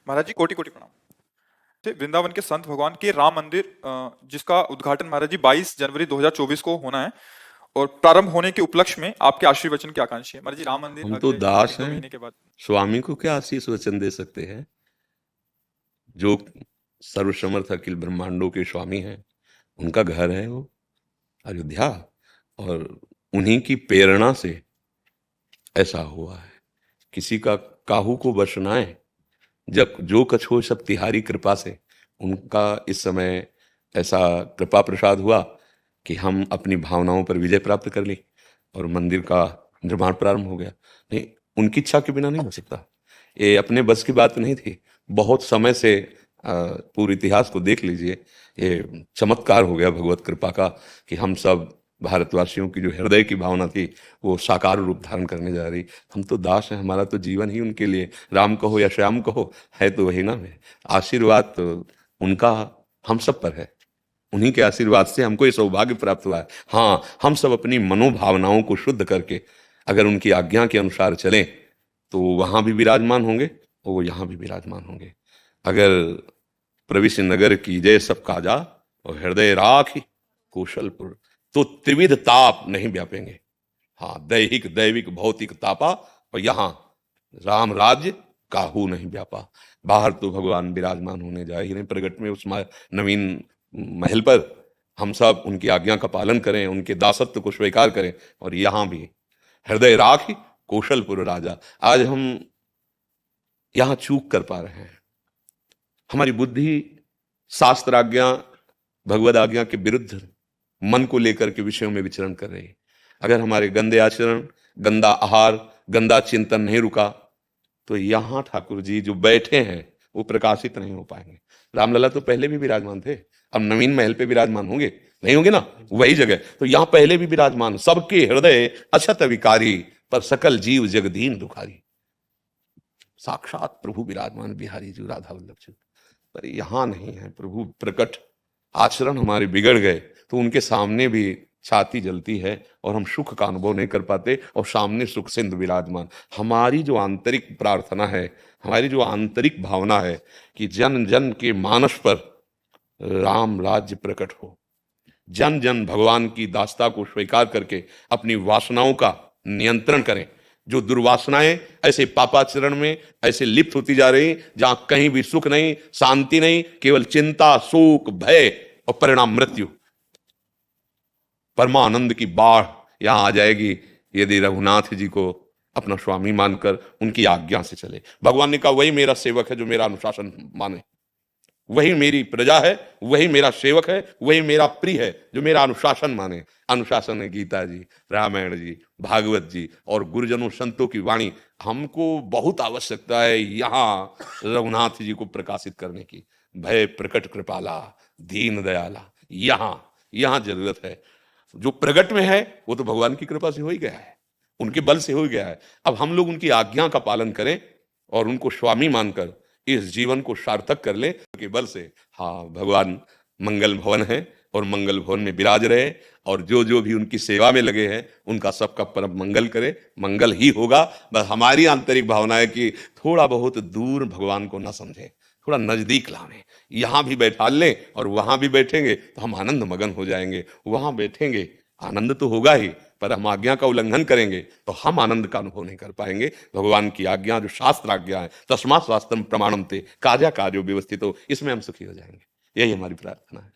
महाराज जी कोटि कोटि प्रणाम। वृंदावन के संत भगवान के राम मंदिर जिसका उद्घाटन महाराज जी 22 जनवरी 2024 को होना है और प्रारंभ होने के उपलक्ष्य में आपके आशीर्वचन की आकांक्षी है महाराज जी। राम मंदिर हम तो अगले दास एक दो हैं, महीने के बाद। स्वामी को क्या आशीष वचन दे सकते हैं? जो सर्वसमर्थ अखिल ब्रह्मांडों के स्वामी हैं, उनका घर है वो अयोध्या, और उन्हीं की प्रेरणा से ऐसा हुआ है। किसी का काहू को वश न आए, जब जो कछ हो सब तिहारी कृपा से। उनका इस समय ऐसा कृपा प्रसाद हुआ कि हम अपनी भावनाओं पर विजय प्राप्त कर ली और मंदिर का निर्माण प्रारंभ हो गया। नहीं, उनकी इच्छा के बिना नहीं हो सकता। ये अपने बस की बात नहीं थी। बहुत समय से पूरे इतिहास को देख लीजिए, ये चमत्कार हो गया भगवत कृपा का कि हम सब भारतवासियों की जो हृदय की भावना थी वो साकार रूप धारण करने जा रही। हम तो दास हैं, हमारा तो जीवन ही उनके लिए, राम कहो या श्याम कहो, है तो वही नाम है। आशीर्वाद तो उनका हम सब पर है, उन्हीं के आशीर्वाद से हमको ये सौभाग्य प्राप्त हुआ है। हाँ, हम सब अपनी मनोभावनाओं को शुद्ध करके अगर उनकी आज्ञा के अनुसार चलें तो वहां भी विराजमान होंगे और वो यहाँ भी विराजमान होंगे। अगर प्रविश नगर की जय सब काजा और हृदय राखी कौशलपुर, तो त्रिविध ताप नहीं व्यापेंगे। हाँ, दैहिक दैविक भौतिक तापा, और यहाँ राम राज्य काहू नहीं व्यापा। बाहर तो भगवान विराजमान होने जाए ही नहीं, प्रगट में उस नवीन महल पर हम सब उनकी आज्ञा का पालन करें, उनके दासत्व को स्वीकार करें। और यहाँ भी हृदय राखी कौशलपुर राजा। आज हम यहाँ चूक कर पा रहे हैं, हमारी बुद्धि शास्त्र आज्ञा भगवद आज्ञा के विरुद्ध मन को लेकर के विषयों में विचरण कर रही है। अगर हमारे गंदे आचरण, गंदा आहार, गंदा चिंतन नहीं रुका तो यहाँ ठाकुर जी जो बैठे हैं वो प्रकाशित नहीं हो पाएंगे। रामलला तो पहले भी विराजमान थे, अब नवीन महल पे विराजमान होंगे, नहीं होंगे ना वही जगह। तो यहाँ पहले भी विराजमान, सबके हृदय अछत विकारी, पर सकल जीव जगदीन दुखारी। साक्षात प्रभु विराजमान बिहारी जी राधा वल्लभ जी, पर यहाँ नहीं है प्रभु प्रकट। आचरण हमारे बिगड़ गए तो उनके सामने भी छाती जलती है और हम सुख का अनुभव नहीं कर पाते, और सामने सुख सिंधु विराजमान। हमारी जो आंतरिक प्रार्थना है, हमारी जो आंतरिक भावना है कि जन जन के मानस पर राम राज्य प्रकट हो, जन जन भगवान की दास्ता को स्वीकार करके अपनी वासनाओं का नियंत्रण करें। जो दुर्वासनाएं ऐसे पापाचरण में ऐसे लिप्त होती जा रही, जहां कहीं भी सुख नहीं, शांति नहीं, केवल चिंता, शोक, भय और परिणाम मृत्यु। परमानंद की बाढ़ यहां आ जाएगी यदि रघुनाथ जी को अपना स्वामी मानकर उनकी आज्ञा से चले। भगवान ने कहा वही मेरा सेवक है जो मेरा अनुशासन माने, वही मेरी प्रजा है, वही मेरा सेवक है, वही मेरा प्रिय है जो मेरा अनुशासन माने। अनुशासन है गीता जी, रामायण जी, भागवत जी और गुरुजनों संतों की वाणी। हमको बहुत आवश्यकता है यहाँ रघुनाथ जी को प्रकाशित करने की। भय प्रकट कृपाला दीन दयाला, यहाँ जरूरत है। जो प्रगट में है वो तो भगवान की कृपा से हो ही गया है, उनके बल से हो ही गया है। अब हम लोग उनकी आज्ञा का पालन करें और उनको स्वामी मानकर इस जीवन को सार्थक कर ले के बल से। हाँ, भगवान मंगल भवन है और मंगल भवन में विराज रहे, और जो जो भी उनकी सेवा में लगे हैं उनका सबका परम मंगल करे। मंगल ही होगा। बस हमारी आंतरिक भावना है कि थोड़ा बहुत दूर भगवान को न समझें, थोड़ा नजदीक लाने। यहाँ भी बैठा लें और वहां भी बैठेंगे तो हम आनंद मगन हो जाएंगे। वहां बैठेंगे आनंद तो होगा ही, पर हम आज्ञा का उल्लंघन करेंगे तो हम आनंद का अनुभव नहीं कर पाएंगे। भगवान की आज्ञा जो शास्त्र आज्ञा है, तस्मात् शास्त्रम प्रमाणम ते काजा कार्यो व्यवस्थितो, इसमें हम सुखी हो जाएंगे। यही हमारी प्रार्थना है।